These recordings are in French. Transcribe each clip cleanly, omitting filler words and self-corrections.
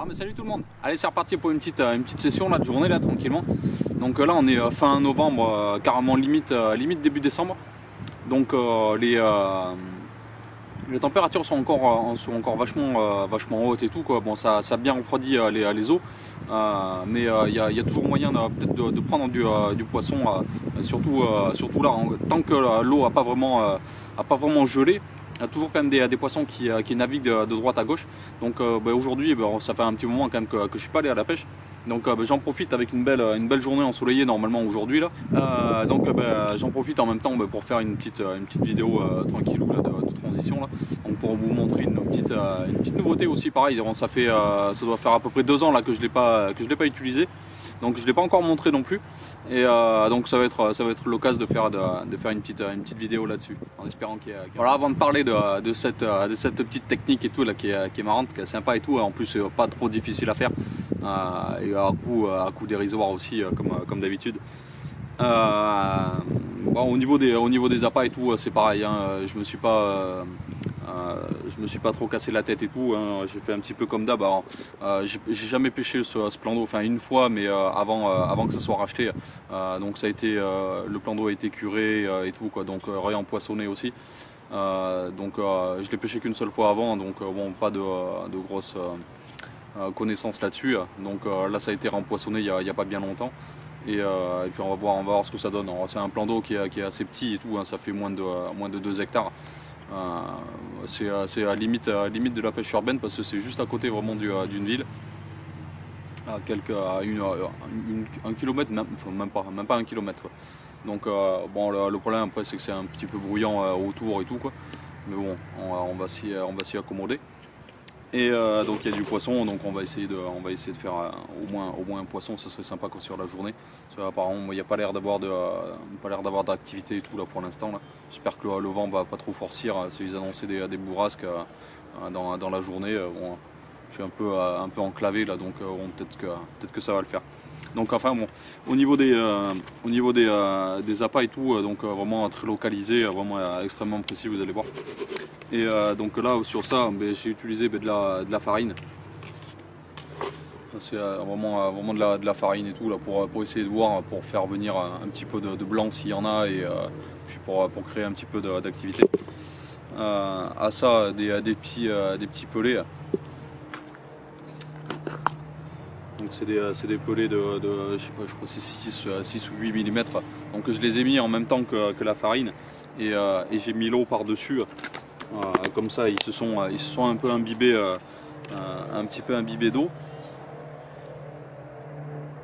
Bon, mais salut tout le monde. Allez, c'est reparti pour une petite session là, de journée là, tranquillement. Donc là on est fin novembre, carrément limite début décembre. Donc les températures sont encore vachement hautes et tout quoi. Bon, ça a bien refroidi les eaux, mais il y a toujours moyen peut-être de prendre du poisson, surtout là, tant que l'eau a pas vraiment gelé. Il y a toujours quand même des poissons qui naviguent de droite à gauche. Donc aujourd'hui, ça fait un petit moment quand même que je ne suis pas allé à la pêche. Donc j'en profite avec une belle journée ensoleillée normalement aujourd'hui là. J'en profite en même temps pour faire une petite vidéo tranquillou là, de transition là. Donc pour vous montrer une petite nouveauté aussi, pareil. Ça doit faire à peu près 2 ans là que je l'ai pas utilisé. Donc je ne l'ai pas encore montré non plus. Et donc ça va être l'occasion de faire une petite vidéo là-dessus, en espérant qu'il y ait... Voilà, avant de parler de cette petite technique et tout là, qui est marrante, qui est sympa et tout, en plus c'est pas trop difficile à faire, et à coût dérisoire aussi, comme d'habitude. Au niveau des appâts et tout, c'est pareil, hein, je me suis pas trop cassé la tête et tout, hein. J'ai fait un petit peu comme d'hab. J'ai jamais pêché ce plan d'eau, enfin une fois, mais avant que ça soit racheté. Donc ça a été, le plan d'eau a été curé et tout quoi, donc réempoissonné aussi. Je l'ai pêché qu'une seule fois avant, donc bon, pas de grosses connaissances là-dessus. Donc là ça a été réempoissonné il y a pas bien longtemps. Et puis on va voir ce que ça donne. C'est un plan d'eau qui est assez petit et tout, hein, ça fait moins de 2 hectares. C'est à limite de la pêche urbaine parce que c'est juste à côté vraiment d'une ville, à 1 kilomètre, même pas 1 kilomètre quoi. Donc le problème après c'est que c'est un petit peu bruyant autour et tout quoi, mais bon on va s'y accommoder. Et donc il y a du poisson, donc on va essayer de faire au moins un poisson, ce serait sympa sur la journée. Parce apparemment il n'y a pas l'air d'avoir d'activité et tout là pour l'instant. J'espère que le vent va pas trop forcir, ils annonçaient des bourrasques dans la journée. Bon, je suis un peu enclavé là, donc peut-être que ça va le faire. Donc enfin bon, au niveau des appâts et tout, donc vraiment très localisé, vraiment extrêmement précis, vous allez voir. Et donc là sur ça, j'ai utilisé de la farine. C'est vraiment de la farine et tout là pour essayer de voir, pour faire venir un petit peu de blanc s'il y en a, et puis pour créer un petit peu d'activité. À ça des petits pelets. Donc c'est des pelets je sais pas, je crois que c'est 6 ou 8 mm. Donc je les ai mis en même temps que la farine, et j'ai mis l'eau par dessus. Comme ça ils se sont un peu imbibés, un petit peu imbibés d'eau,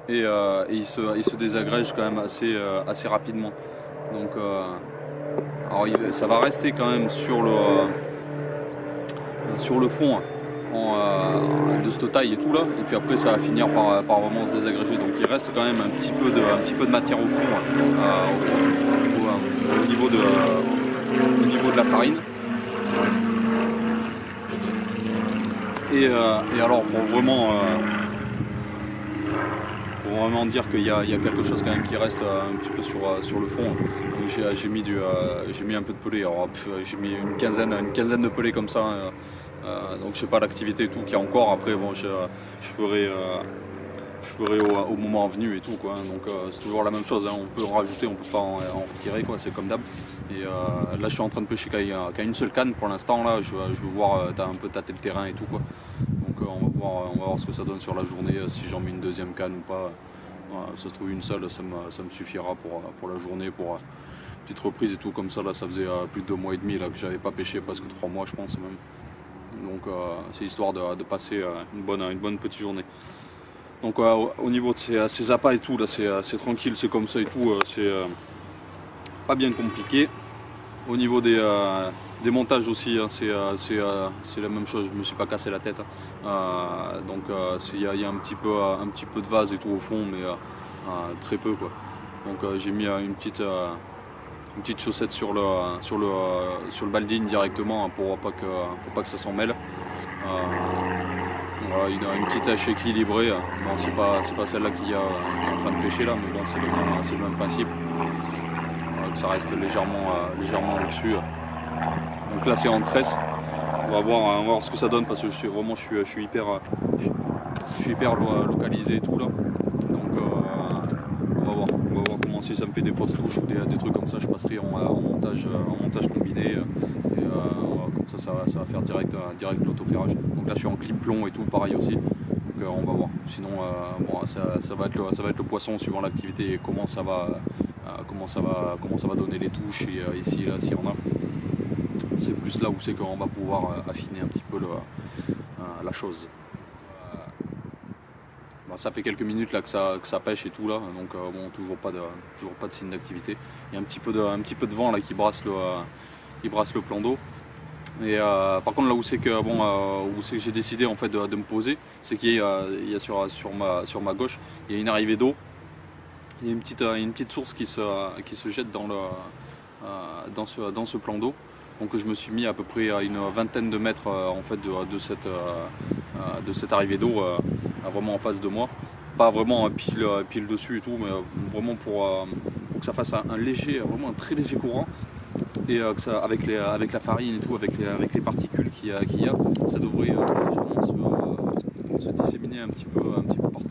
et ils se désagrègent quand même assez rapidement. Donc ça va rester quand même sur le fond de cette taille et tout là, et puis après ça va finir par vraiment se désagréger. Donc il reste quand même un petit peu de matière au fond, au niveau de la farine. Et alors pour vraiment dire qu'il y a quelque chose quand même qui reste un petit peu sur le fond, donc j'ai mis un peu de pelé. Alors j'ai mis une quinzaine de pelés comme ça. Donc je sais pas l'activité et tout qu'il y a encore. Après bon, je ferai au moment venu et tout quoi. Donc c'est toujours la même chose, hein. On peut en rajouter, on peut pas en retirer quoi, c'est comme d'hab. Et là je suis en train de pêcher qu'à une seule canne pour l'instant là. Je veux voir, un peu tâter le terrain et tout quoi. Donc on va voir ce que ça donne sur la journée, si j'en mets une deuxième canne ou pas. Ça se trouve une seule, ça me suffira pour la journée, pour petite reprise et tout comme ça. Là ça faisait plus de 2 mois et demi là que j'avais pas pêché, presque 3 mois je pense même. Donc c'est histoire de passer une bonne petite journée. Donc au niveau de ces appâts et tout là, c'est tranquille, c'est comme ça et tout, c'est pas bien compliqué. Au niveau des montages aussi, hein, c'est la même chose, je me suis pas cassé la tête. Donc il y a un petit peu de vase et tout au fond, mais très peu quoi. Donc j'ai mis une petite chaussette sur le baldine directement, hein, pour pas que ça s'en mêle. Voilà, il a une petite hache équilibrée. Bon, c'est pas celle-là qui est en train de pêcher là, mais bon, c'est le même principe. Voilà, que ça reste légèrement au-dessus. Donc là c'est en tresse. On va voir ce que ça donne, parce que je suis je suis hyper localisé et tout là. Donc on va voir comment, si ça me fait des fausses touches ou des trucs comme ça, je passerai en montage combiné. Comme ça va faire direct l'autoferrage. Donc là je suis en clip plomb et tout, pareil aussi. Donc on va voir. Sinon bon, ça va être le poisson suivant l'activité et comment ça va donner les touches et ici là s'il y en a. C'est plus là où c'est qu'on va pouvoir affiner un petit peu la chose. Ça fait quelques minutes là que ça pêche et tout là, donc bon, toujours pas de signe d'activité. Il y a un petit peu de vent là qui brasse le plan d'eau. Et par contre là où c'est que j'ai décidé en fait de me poser, c'est qu'il y a sur ma gauche, il y a une arrivée d'eau. Il y a une petite source qui se jette dans ce plan d'eau. Donc je me suis mis à peu près à une vingtaine de mètres en fait de cette arrivée d'eau, vraiment en face de moi. Pas vraiment pile dessus et tout, mais vraiment pour que ça fasse vraiment un très léger courant. Et que ça, avec la farine et tout, avec les particules qu'il y a, ça devrait légèrement se disséminer un petit peu partout.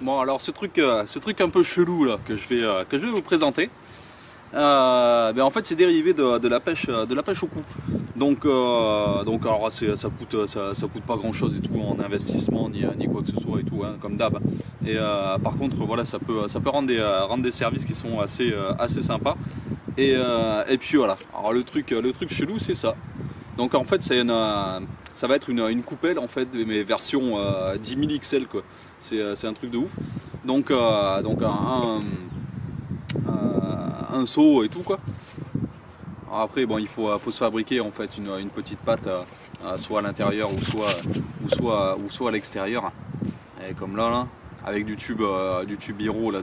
Bon, alors ce truc un peu chelou là que je vais vous présenter, en fait c'est dérivé de la pêche au coup. Donc alors ça coûte pas grand chose et tout en investissement ni quoi que ce soit et tout, hein, comme d'hab. Et par contre voilà, ça peut rendre des services qui sont assez sympas. Et puis voilà. Alors le truc chelou c'est ça. Donc en fait ça va être une coupelle en fait, mais version 10 000 XL quoi. C'est un truc de ouf. Donc un seau et tout quoi. Alors après bon, il faut se fabriquer en fait une petite patte soit à l'intérieur ou soit à l'extérieur. Et comme là avec du tube Hiro là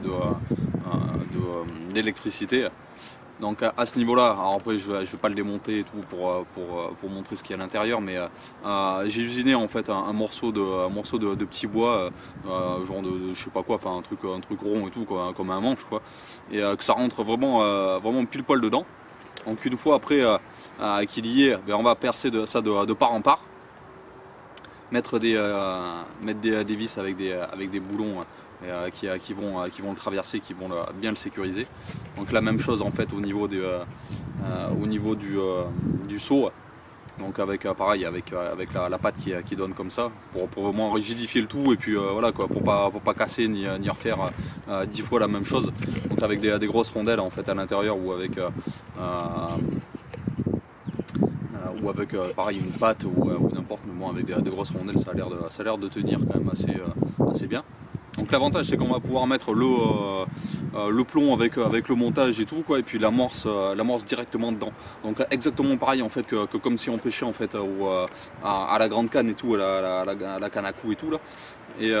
d'électricité. Donc à ce niveau-là, alors après je vais pas le démonter et tout pour montrer ce qu'il y a à l'intérieur, mais j'ai usiné en fait un morceau de petit bois, genre de je sais pas quoi, enfin un truc rond et tout quoi, comme un manche quoi, et que ça rentre vraiment pile poil dedans. Donc une fois après qu'il y est, on va percer ça de part en part, mettre des vis avec des boulons. Qui vont le traverser, qui vont bien le sécuriser. Donc la même chose en fait au niveau du seau. Donc pareil avec la patte qui donne comme ça pour vraiment rigidifier le tout et puis voilà quoi, pour pas casser ni refaire 10 fois la même chose. Donc avec des grosses rondelles en fait à l'intérieur ou avec pareil une patte ou n'importe, mais bon avec des grosses rondelles ça a l'air de tenir quand même assez bien. Donc l'avantage c'est qu'on va pouvoir mettre le plomb avec le montage et tout quoi, et puis l'amorce directement dedans. Donc exactement pareil en fait que comme si on pêchait en fait à la grande canne et tout, à la canne à coups et tout là. Et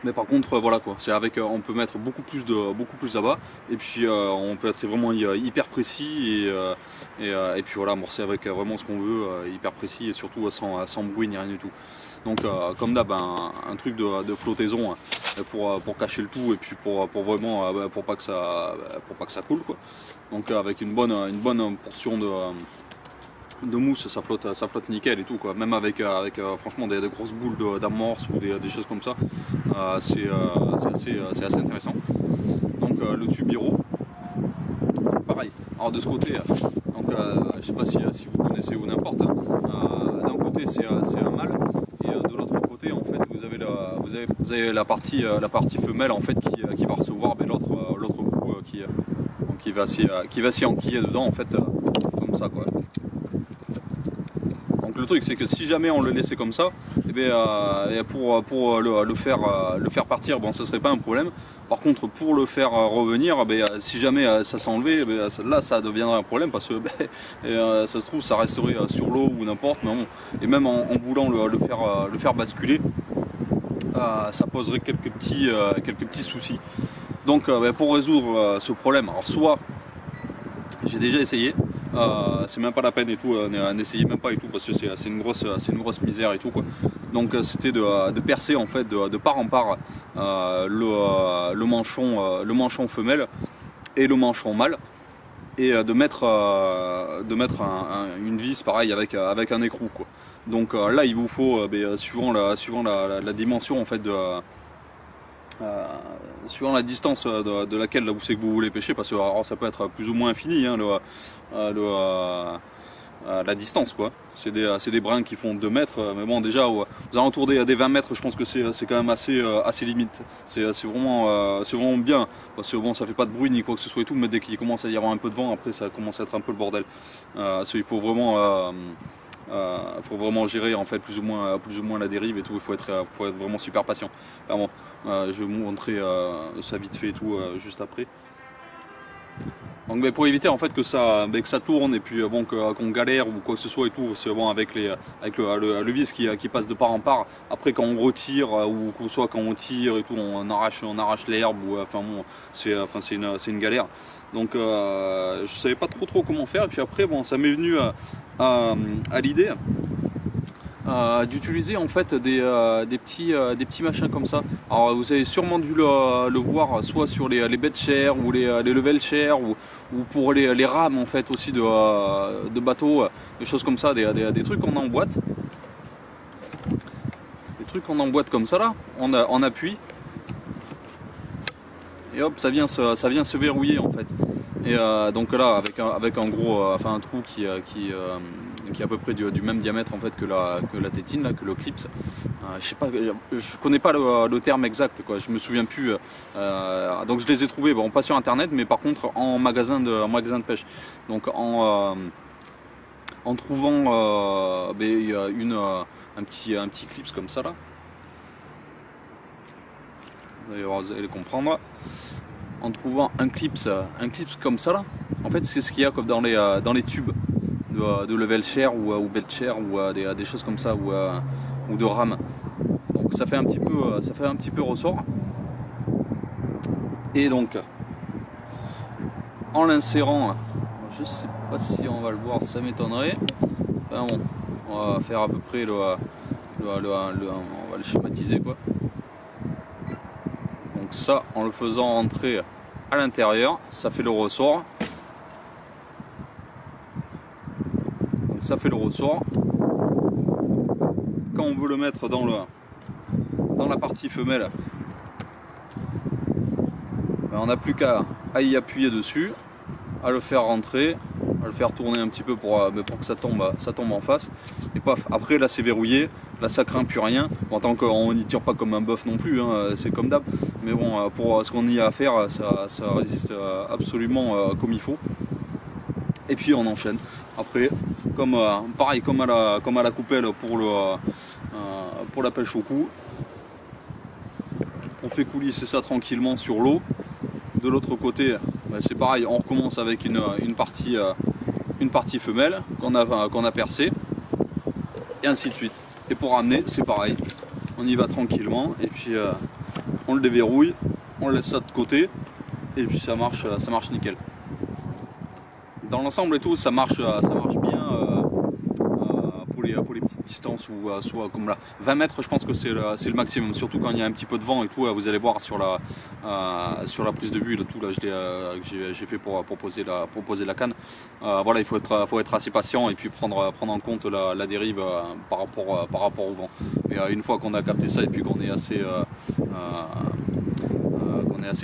mais par contre voilà quoi, c'est on peut mettre beaucoup plus à bas et puis on peut être vraiment hyper précis et puis voilà, amorcer avec vraiment ce qu'on veut, hyper précis et surtout sans bruit ni rien du tout. Donc comme d'hab un truc de flottaison hein, pour cacher le tout et puis pour vraiment pour pas que ça coule quoi. Donc avec une bonne portion de mousse, ça flotte nickel et tout quoi. Même avec franchement des grosses boules d'amorce ou des choses comme ça, c'est assez intéressant. Donc le tube Hiro, pareil. Alors de ce côté, donc je sais pas si vous connaissez ou n'importe, hein, d'un côté c'est un mâle et de l'autre côté en fait vous avez la partie femelle en fait qui va recevoir l'autre bout qui va s'y enquiller dedans en fait comme ça quoi. Donc le truc c'est que si jamais on le laissait comme ça, pour le faire partir, bon ça serait pas un problème. Par contre pour le faire revenir, si jamais ça s'enlevait, là ça deviendrait un problème parce que ça se trouve ça resterait sur l'eau ou n'importe, mais bon, et même en voulant le faire basculer, ça poserait quelques petits soucis. Donc pour résoudre ce problème, alors soit j'ai déjà essayé, c'est même pas la peine et tout, n'essayez même pas et tout parce que c'est une grosse misère et tout quoi. Donc c'était de percer en fait de part en part le manchon femelle et le manchon mâle et de mettre une vis pareil avec un écrou, quoi. Donc là il vous faut suivant la dimension en fait suivant la distance de laquelle là, vous savez que vous voulez pêcher, parce que alors, ça peut être plus ou moins infini hein, la distance, quoi. C'est des brins qui font 2 mètres, mais bon déjà aux alentours des 20 mètres je pense que c'est quand même assez limite. C'est vraiment bien, parce que bon ça fait pas de bruit ni quoi que ce soit et tout, mais dès qu'il commence à y avoir un peu de vent, après ça commence à être un peu le bordel. Il faut vraiment gérer en fait plus ou moins la dérive et tout. Il faut être vraiment super patient. Clairement, je vais vous montrer ça vite fait et tout juste après. Donc pour éviter en fait que ça tourne et puis bon qu'on galère ou quoi que ce soit et tout, c'est bon avec le vis qui passe de part en part. Après quand on retire ou soit quand on tire et tout, on arrache l'herbe ou enfin bon, c'est une galère. Donc je savais pas trop comment faire, et puis après bon ça m'est venu à l'idée d'utiliser en fait des petits machins comme ça. Alors vous avez sûrement dû le voir soit sur les bed chairs ou les level chairs ou pour les rames en fait aussi de bateaux, des choses comme ça, des trucs qu'on emboîte. Des trucs qu'on emboîte comme ça là, on appuie. Et hop, ça vient se verrouiller en fait. Et donc là, avec un gros, un trou qui est à peu près du même diamètre en fait que la tétine, là, que le clips. Je sais pas, je connais pas le terme exact, quoi. Je me souviens plus. Donc je les ai trouvés, bon, pas sur internet, mais par contre en magasin de pêche. Donc en trouvant un petit clips comme ça là. Vous allez comprendre. En trouvant un clips comme ça là, en fait c'est ce qu'il y a comme dans les tubes de level chair ou bed chair ou des choses comme ça ou de rame. Donc ça fait un petit peu ressort. Et donc en l'insérant, je sais pas si on va le voir, ça m'étonnerait. Enfin bon, on va faire à peu près on va le schématiser, quoi. Donc ça, en le faisant rentrer à l'intérieur, ça fait le ressort. Donc ça fait le ressort. Quand on veut le mettre dans la partie femelle, ben on n'a plus qu'à y appuyer dessus, à le faire rentrer, à le faire tourner un petit peu pour que ça tombe en face. Et paf, après là c'est verrouillé, là ça craint plus rien. Bon, tant qu'on n'y tire pas comme un bœuf non plus, hein, c'est comme d'hab. Mais bon, pour ce qu'on y a à faire, ça résiste absolument comme il faut. Et puis on enchaîne. Après, pareil comme à la coupelle pour la pêche au cou, on fait coulisser ça tranquillement sur l'eau. De l'autre côté, ben c'est pareil, on recommence avec une partie femelle qu'on a percée, et ainsi de suite. Et pour ramener, c'est pareil, on y va tranquillement, et puis on le déverrouille, on laisse ça de côté, et puis ça marche nickel. Dans l'ensemble et tout, ça marche bien pour les petites distances, ou soit comme là 20 mètres, je pense que c'est le maximum, surtout quand il y a un petit peu de vent et tout. Vous allez voir sur la prise de vue, tout là, que j'ai fait pour poser la canne. Voilà, il faut être assez patient et puis prendre en compte la dérive par rapport au vent. Mais une fois qu'on a capté ça et puis qu'on est assez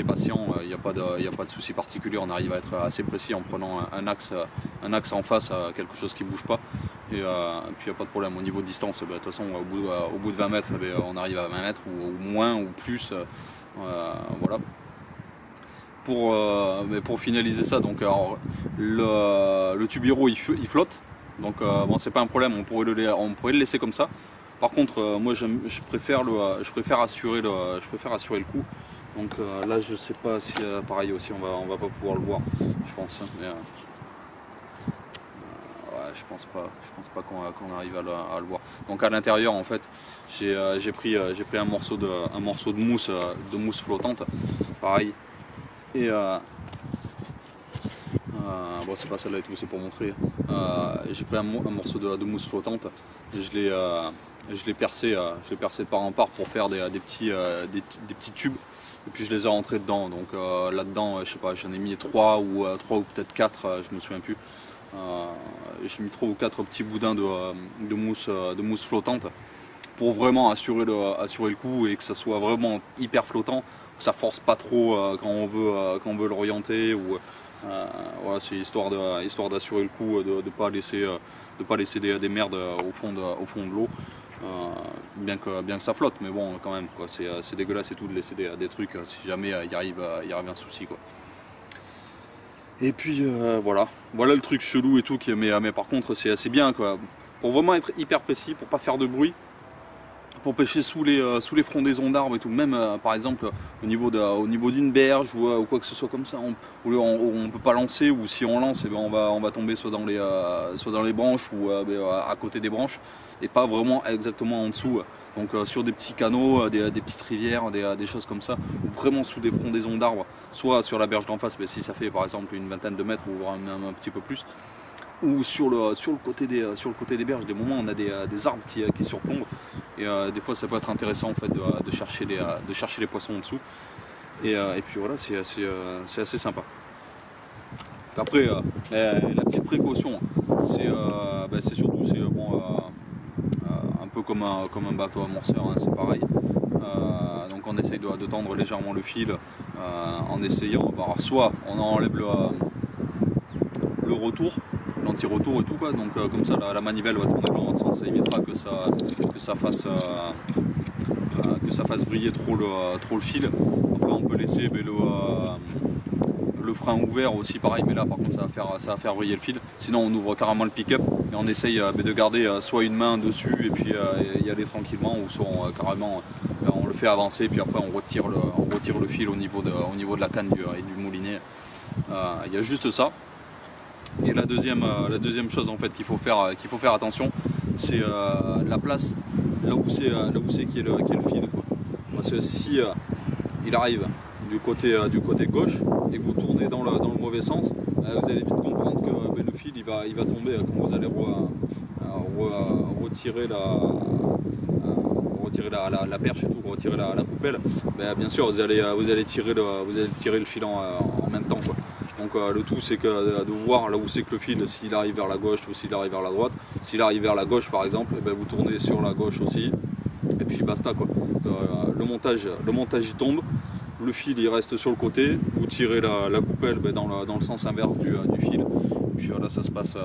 patient, il n'y a pas de souci particulier. On arrive à être assez précis en prenant un axe en face, quelque chose qui ne bouge pas, et puis il n'y a pas de problème. Au niveau de distance, de toute façon au bout de 20 mètres, on arrive à 20 mètres ou moins ou plus. Voilà. Pour finaliser ça, donc alors, le tubiro il flotte, donc bon, c'est pas un problème, on pourrait le laisser comme ça. Par contre, moi je préfère assurer le coup. Donc là je sais pas si pareil aussi on va pas pouvoir le voir, je pense, mais ouais, je pense pas qu'on arrive à le voir. Donc à l'intérieur en fait j'ai pris un morceau de mousse flottante, pareil, et bon, c'est pas celle-là et tout, c'est pour montrer. J'ai pris un morceau de mousse flottante, je je l'ai percé de part en part pour faire des petits tubes. Et puis je les ai rentrés dedans. Donc là-dedans, je sais pas, j'en ai mis 3 ou peut-être 4, je me souviens plus. J'ai mis 3 ou 4 petits boudins de mousse flottante pour vraiment assurer le coup et que ça soit vraiment hyper flottant. Ça force pas trop quand on veut l'orienter. Voilà, c'est histoire d'assurer le coup, de ne pas laisser des merdes au fond de l'eau. Bien que ça flotte, mais bon, quand même, c'est dégueulasse et tout de laisser des trucs si jamais il arrive un souci, quoi. Et puis voilà le truc chelou et tout, mais par contre c'est assez bien, quoi. Pour vraiment être hyper précis, pour pas faire de bruit, pour pêcher sous les frondaisons d'arbres et tout, même par exemple au niveau d'une berge ou quoi que ce soit comme ça, on peut pas lancer, ou si on lance, eh ben, on va tomber soit dans les branches ou à côté des branches, et pas vraiment exactement en dessous. Donc sur des petits canaux, des petites rivières, des choses comme ça, ou vraiment sous des frondaisons d'arbres, soit sur la berge d'en face, mais si ça fait par exemple une vingtaine de mètres ou même un petit peu plus, ou sur le côté des berges, des moments où on a des arbres qui surplombent, et des fois ça peut être intéressant en fait de chercher les poissons en dessous, et puis voilà, c'est assez sympa. Après la petite précaution, c'est surtout un peu comme un bateau amorceur, hein, c'est pareil. Donc on essaye de tendre légèrement le fil en essayant, soit on enlève le retour, l'anti-retour et tout, quoi. Donc comme ça la manivelle va tourner dans l'autre sens, ça évitera que ça fasse vriller trop le fil. Après on peut laisser le frein ouvert aussi, pareil, mais là par contre ça va faire vriller le fil. Sinon on ouvre carrément le pick-up et on essaye de garder soit une main dessus et puis y aller tranquillement, ou soit carrément on le fait avancer, puis après on retire le fil au niveau de la canne du moulinet. Il y a juste ça. Et la deuxième chose en fait qu'il faut faire attention, c'est la place là où c'est qui est le fil, quoi. Parce que si il arrive du côté gauche et que vous tournez dans le mauvais sens, vous allez vite comprendre que le fil il va tomber quand vous allez retirer la perche et tout, retirer la poubelle. Bien sûr vous allez tirer le fil en même temps, quoi. Donc le tout c'est de voir là où c'est que le fil, s'il arrive vers la gauche ou s'il arrive vers la droite. S'il arrive vers la gauche par exemple, vous tournez sur la gauche aussi, et puis basta, quoi. Le montage il tombe, le fil il reste sur le côté, vous tirez la coupelle dans le sens inverse du fil, et puis là ça se passe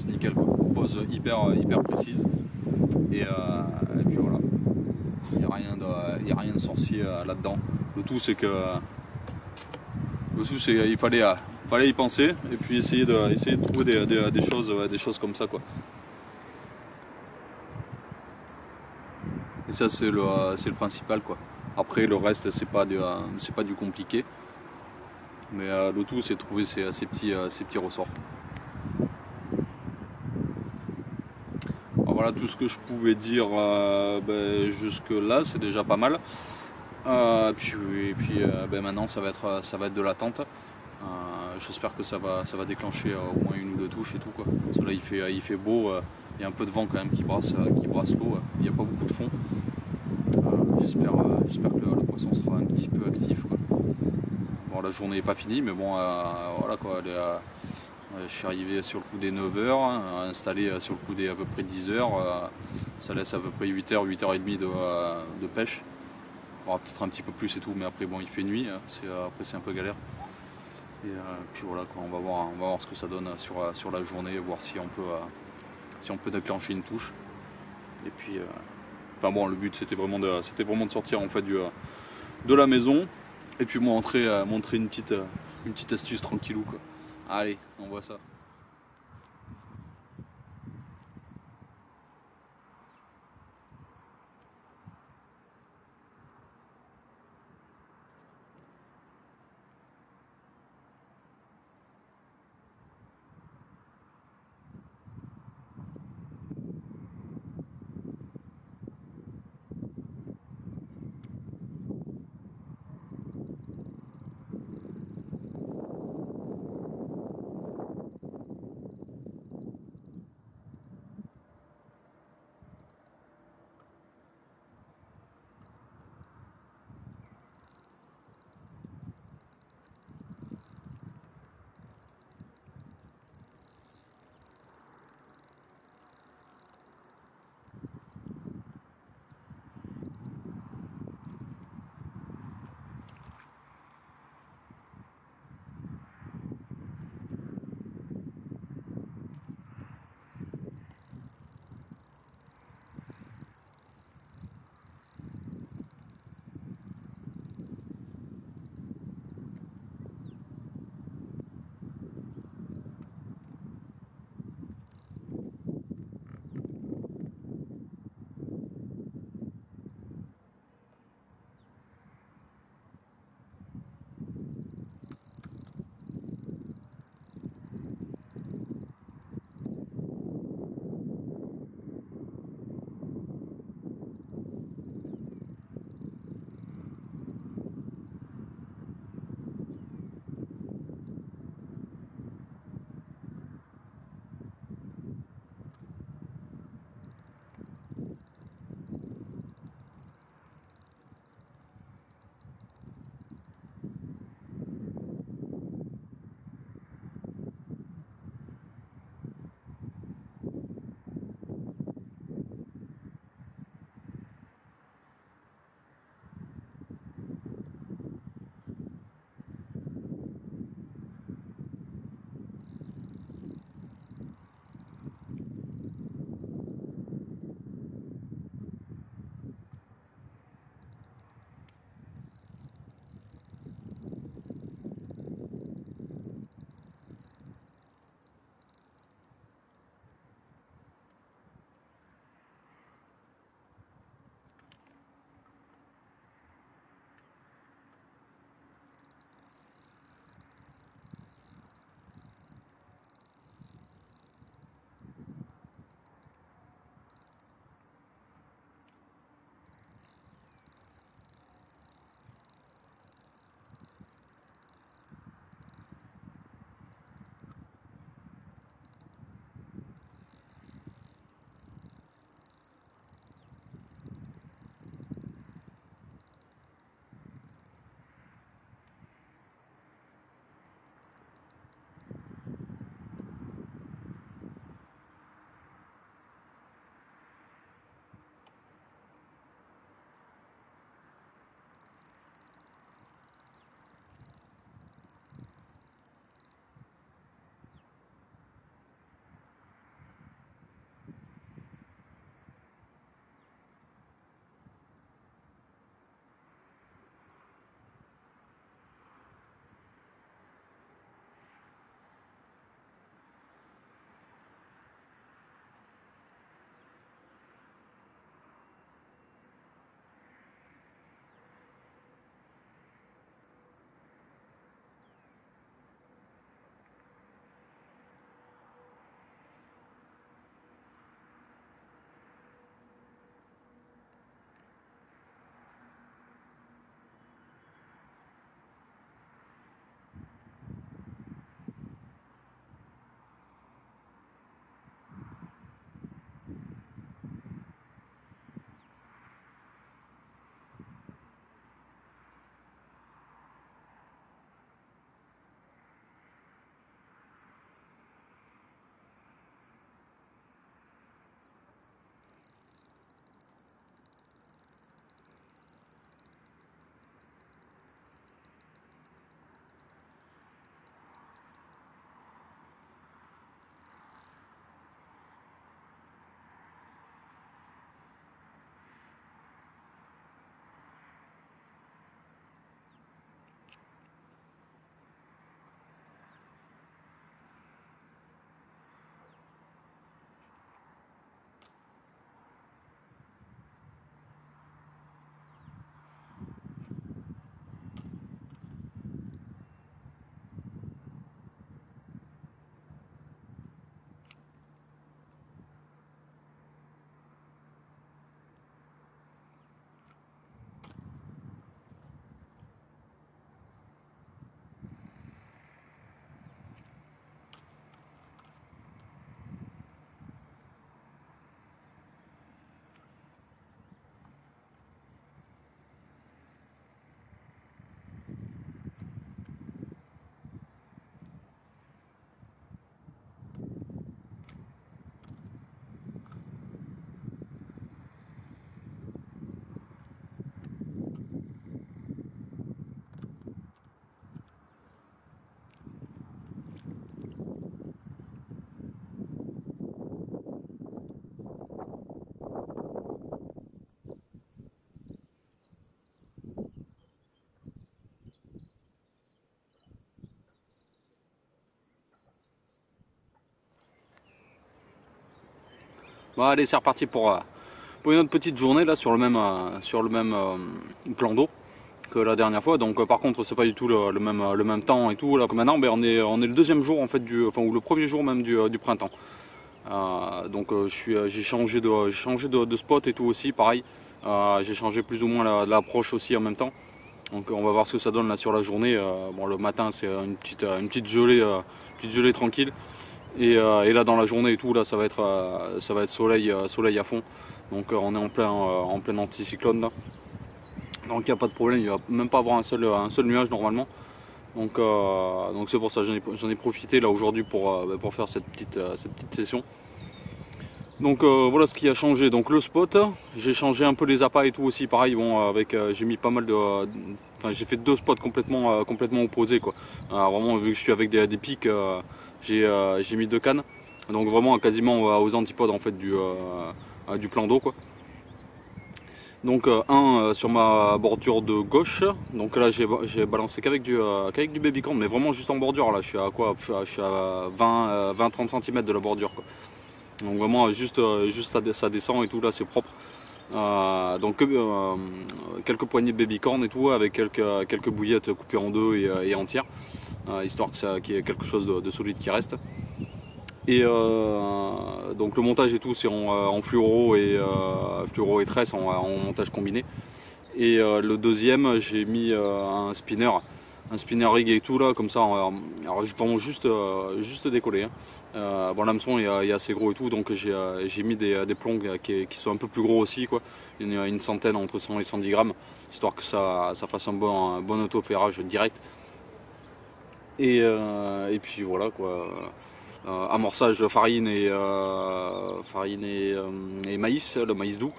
nickel, quoi. Pose hyper précise, et puis voilà, il n'y a rien de sorcier là-dedans. Le tout c'est il fallait y penser, et puis essayer de trouver des choses comme ça, quoi. Et ça c'est le principal, quoi. Après le reste c'est pas du compliqué, mais le tout c'est de trouver ces petits ressorts. Alors voilà tout ce que je pouvais dire jusque là, c'est déjà pas mal. Puis maintenant ça va être de l'attente. J'espère que ça va déclencher au moins une ou deux touches et tout, quoi. Parce que là il fait beau, il y a un peu de vent quand même qui brasse l'eau, il n'y a pas beaucoup de fond. J'espère que le poisson sera un petit peu actif, quoi. Bon, la journée n'est pas finie, mais bon, voilà, quoi. Je suis arrivé sur le coup des 9h, hein, installé sur le coup des à peu près 10h. Ça laisse à peu près 8h, 8h30 de pêche. Bon, peut-être un petit peu plus et tout, mais après bon, il fait nuit, après c'est un peu galère. Et puis voilà, quoi, on va voir ce que ça donne sur la journée, voir si on peut déclencher une touche. Et puis enfin bon, le but c'était vraiment de sortir en fait de la maison, et puis montrer une petite astuce tranquillou, quoi. Allez, on voit ça. Bon allez, c'est reparti pour une autre petite journée là sur le même plan d'eau que la dernière fois. Donc par contre c'est pas du tout le même temps et tout. Là que maintenant on est le deuxième jour en fait ou le premier jour même du printemps. Donc j'ai changé de spot et tout aussi, pareil. J'ai changé plus ou moins l'approche aussi en même temps. Donc on va voir ce que ça donne là sur la journée. Bon, le matin c'est une petite gelée tranquille. Et là dans la journée et tout, là ça va être soleil à fond. Donc on est en plein anticyclone là. Donc il n'y a pas de problème, il ne va même pas avoir un seul nuage normalement. Donc c'est pour ça que j'en ai profité là aujourd'hui pour faire cette petite session. Donc voilà ce qui a changé. Donc le spot, j'ai changé un peu les appâts et tout aussi, pareil. Bon, j'ai mis pas mal j'ai fait deux spots complètement opposés quoi. Vraiment vu que je suis avec des pics, j'ai mis deux cannes. Donc vraiment quasiment aux antipodes en fait du plan d'eau quoi. Donc un sur ma bordure de gauche. Donc là j'ai balancé qu'avec du babycorn, mais vraiment juste en bordure. Là je suis à quoi? Je suis à 20-30 cm de la bordure quoi. Donc vraiment juste ça descend et tout, là c'est propre. Donc quelques poignées de babycorn et tout, avec quelques bouillettes coupées en deux et entières, histoire qu'il y ait quelque chose de solide qui reste. Et donc le montage et tout c'est en fluoro et tresse en montage combiné. Et le deuxième j'ai mis un spinner rig et tout là, comme ça, alors vraiment juste décollé. Hein. Bon, l'hameçon est assez gros et tout, donc j'ai mis des plombs qui sont un peu plus gros aussi quoi. Il y en a une centaine, entre 100 et 110 grammes, histoire que ça fasse un bon auto-ferrage direct. Et puis voilà quoi. Amorçage de farine et maïs, le maïs doux.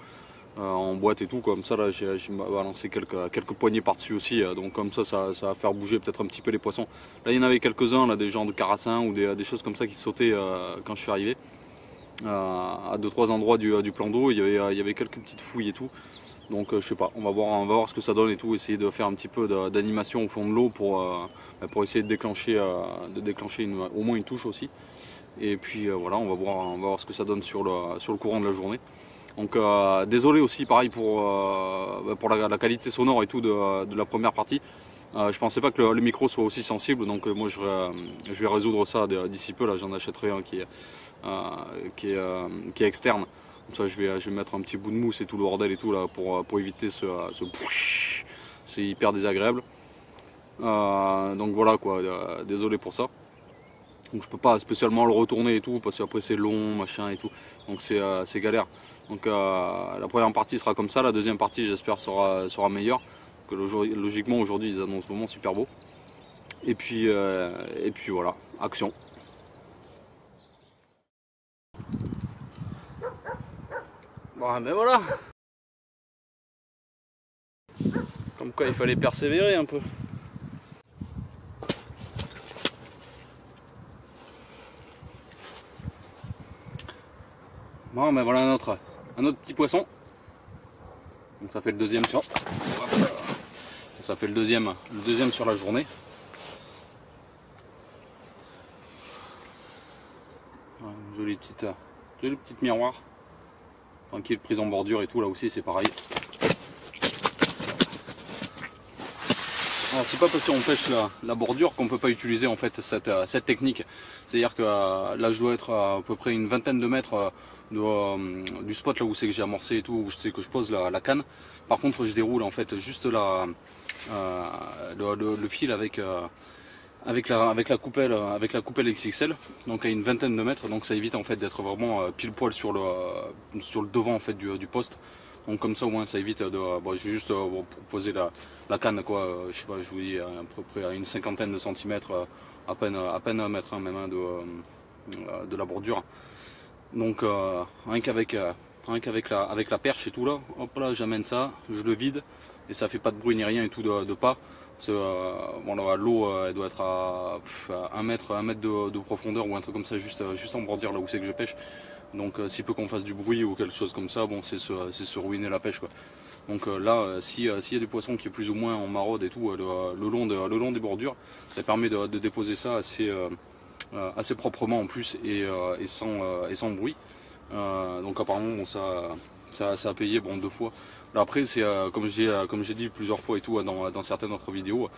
En boîte et tout, comme ça là j'ai balancé quelques poignées par dessus aussi, donc comme ça va faire bouger peut-être un petit peu les poissons. Là il y en avait quelques-uns, là des genres de carassins ou des choses comme ça qui sautaient quand je suis arrivé. À 2-3 endroits du plan d'eau il y avait quelques petites fouilles et tout, donc je sais pas, on va voir ce que ça donne et tout, essayer de faire un petit peu d'animation au fond de l'eau pour essayer de déclencher au moins une touche aussi. Et puis voilà, on va voir ce que ça donne sur le courant de la journée. Donc désolé aussi pareil pour la qualité sonore et tout de la première partie. Je pensais pas que le micro soit aussi sensible, donc moi je vais résoudre ça d'ici peu. Là j'en achèterai un qui est externe. Comme ça je vais mettre un petit bout de mousse et tout le bordel et tout là pour éviter c'est hyper désagréable. Donc voilà quoi, désolé pour ça. Donc je peux pas spécialement le retourner et tout parce qu'après c'est long machin et tout, donc c'est galère. Donc la première partie sera comme ça, la deuxième partie j'espère sera meilleure. Que logiquement aujourd'hui ils annoncent vraiment super beau. Et puis voilà, action. Bon ben voilà. Comme quoi il fallait persévérer un peu. Bon ben voilà un autre petit poisson. Donc ça fait le deuxième sur la journée. Une jolie petite miroir. Tranquille, prise en bordure et tout, là aussi c'est pareil. Alors c'est pas parce qu'on pêche la bordure qu'on peut pas utiliser en fait cette technique. C'est-à-dire que là je dois être à peu près une vingtaine de mètres du spot là où c'est que j'ai amorcé et tout, où je sais que je pose la canne. Par contre je déroule en fait juste le fil avec la coupelle XXL, donc à une vingtaine de mètres, donc ça évite en fait d'être vraiment pile poil sur le devant en fait du poste. Donc comme ça au moins ça évite je vais juste pour poser la canne quoi, je sais pas, je vous dis à peu près à une cinquantaine de centimètres, à peine un mètre hein, même de la bordure. Donc rien qu'avec la perche et tout là, hop là j'amène ça, je le vide et ça fait pas de bruit ni rien et tout de pas. L'eau elle doit être à 1 mètre de profondeur ou un truc comme ça, juste en bordure là où c'est que je pêche. Donc s'il peut qu'on fasse du bruit ou quelque chose comme ça, bon c'est se ruiner la pêche quoi. Donc là s'il y a des poissons qui est plus ou moins en maraude et tout le long des bordures, ça permet de déposer ça assez proprement en plus et sans bruit. Donc apparemment bon, ça a payé bon 2 fois. Là, après c'est comme j'ai dit plusieurs fois et tout dans certaines autres vidéos,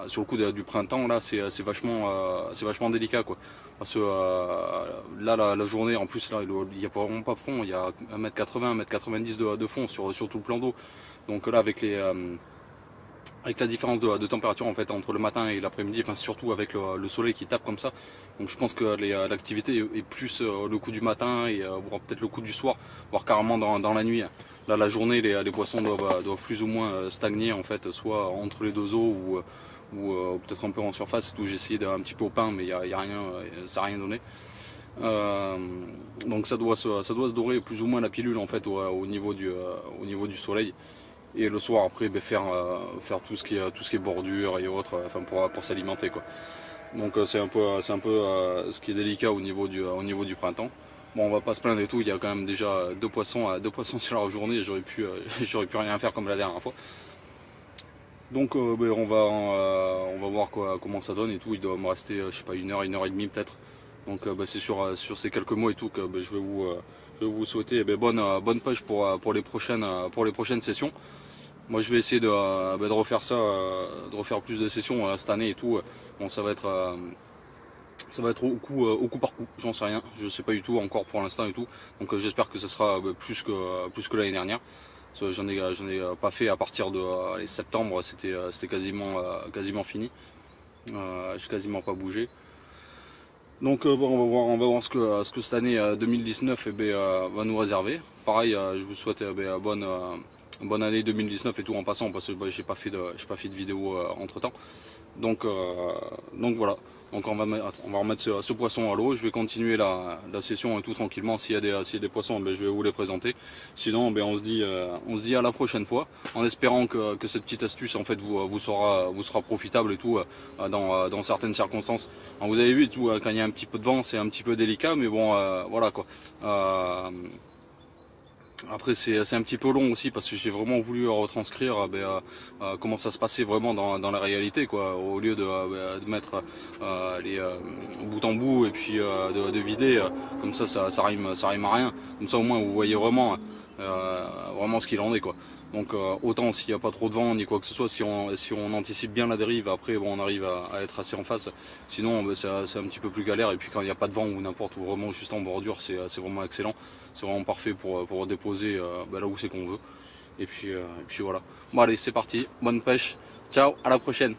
sur le coup du printemps là c'est vachement délicat quoi. Parce que là la journée en plus là il n'y a vraiment pas de fond, il y a 1,80 m, 1,90 m de fond sur tout le plan d'eau. Donc là avec la différence de température en fait entre le matin et l'après-midi, enfin surtout avec le soleil qui tape comme ça. Donc je pense que l'activité est plus le coup du matin et peut-être le coup du soir, voire carrément dans la nuit. Là la journée les poissons doivent plus ou moins stagner en fait, soit entre les deux eaux ou peut-être un peu en surface. J'ai essayé d'un petit peu au pain mais y a rien, ça n'a rien donné. Donc ça doit se dorer plus ou moins la pilule en fait au niveau du soleil. Et le soir après faire tout ce qui est bordure et autres, enfin pour s'alimenter quoi. Donc c'est un peu ce qui est délicat au niveau du printemps. Bon on va pas se plaindre et tout, il y a quand même déjà deux poissons sur la journée, j'aurais pu rien faire comme la dernière fois. Donc on va voir comment ça donne et tout. Il doit me rester je sais pas une heure et demie peut-être. Donc c'est sur ces quelques mots et tout que je vais vous souhaiter bonne pêche pour les prochaines sessions. Moi je vais essayer de refaire ça, de refaire plus de sessions cette année et tout. Bon ça va être au coup par coup, j'en sais rien, je sais pas du tout encore pour l'instant et tout. Donc j'espère que ce sera plus que l'année dernière. J'en ai pas fait à partir de septembre, c'était quasiment fini. J'ai quasiment pas bougé. Donc on va voir ce que cette année 2019 va nous réserver. Pareil, je vous souhaite bonne année 2019 et tout en passant parce que j'ai pas fait de vidéo entre temps. Donc voilà. Donc on va remettre ce poisson à l'eau. Je vais continuer la session et tout tranquillement. S'il y a des poissons, je vais vous les présenter. Sinon, on se dit à la prochaine fois, en espérant que cette petite astuce en fait vous sera profitable et tout dans certaines circonstances. Alors, vous avez vu tout quand il y a un petit peu de vent, c'est un petit peu délicat, mais bon voilà quoi. Après c'est un petit peu long aussi parce que j'ai vraiment voulu retranscrire comment ça se passait vraiment dans la réalité quoi, au lieu de mettre les bout en bout et puis de vider comme ça rime à rien. Comme ça au moins vous voyez vraiment ce qu'il en est quoi. Donc autant s'il n'y a pas trop de vent ni quoi que ce soit, si on anticipe bien la dérive, après on arrive à être assez en face. Sinon c'est un petit peu plus galère, et puis quand il n'y a pas de vent ou n'importe où, vraiment juste en bordure, c'est vraiment excellent. C'est vraiment parfait pour déposer là où c'est qu'on veut. Et puis voilà. Bon allez c'est parti, bonne pêche, ciao, à la prochaine.